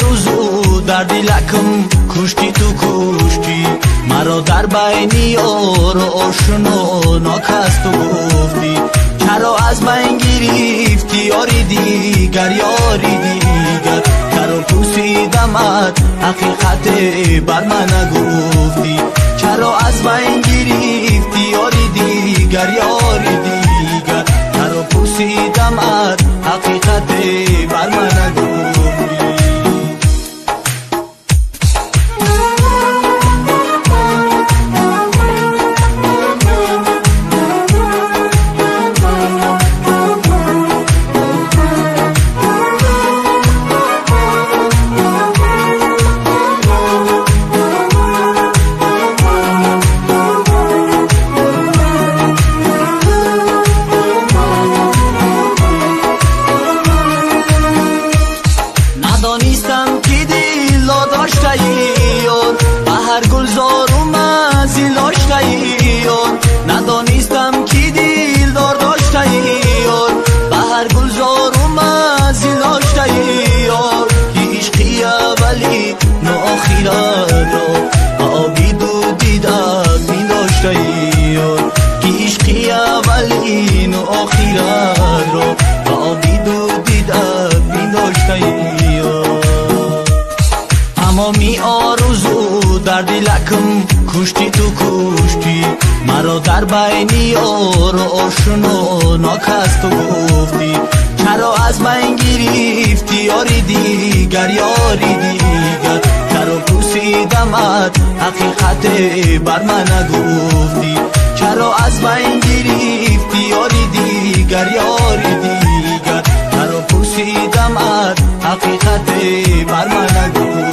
آرزو در دلکم کشتی تو کشتی مرا در بین یار و آشنا ناکس تو گفتی چرا از من گرفتی یاری دیگر یاری دیگر چرا پوسیدمت حقیقت بر من نگفتی چرا از من گرفتی یاری دیگر یاری دیگر چرا پوسیدمت حقیقت بر من نگفتی ندانستم که دل داشته یار به هر گلزار و منزل داشته یار ندانستم که دل داشته یار به هر گلزار و منزل داشته یار که عشقی اولی نه آخرت را آبی دو دیدت می داشته یار که عشقی اولی نه آخرت را آبی دو دیدت می داشته یار تمامی آرزو در دلکم کشتی تو کشتی مرا در بین یار و آشنا ناکس تو گفتی چرا از من گرفتی یاری دیگر یاری دیگر چرا پوسیدمت حقیقت بر من نگفتی چرا از من گرفتی یاری دیگر یاری دیگر چرا پوسیدمت حقیقت بر من نگفتی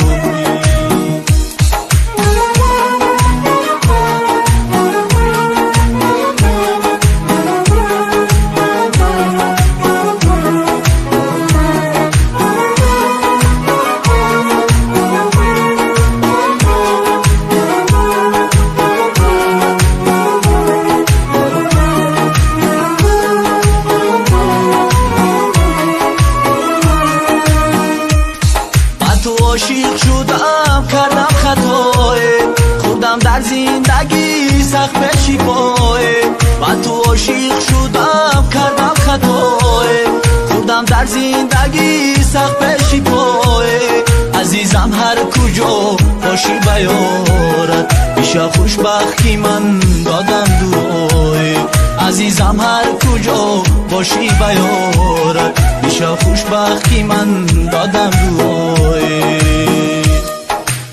عاشق شدم کردم خطای خودم در زندگی سخت بشی پای من تو عاشق شدم کردم خطای خودم در زندگی سخت بشی پای عزیزم هر کجا باشی بیارت بیشه خوشبختی من دادم دعای عزیزم هر کجا باشی بیارت بیشه خوشبختی من دادم دعای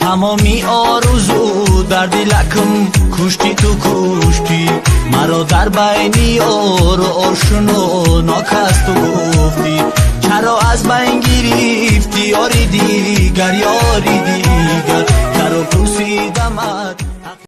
تمامی آرزو در دلکم کشتی تو کشتی مرا در بین یار و آشنا ناکس تو گفتی چرا از من گرفتی یاری دیگر یاری دیگر چرا پوسیدمت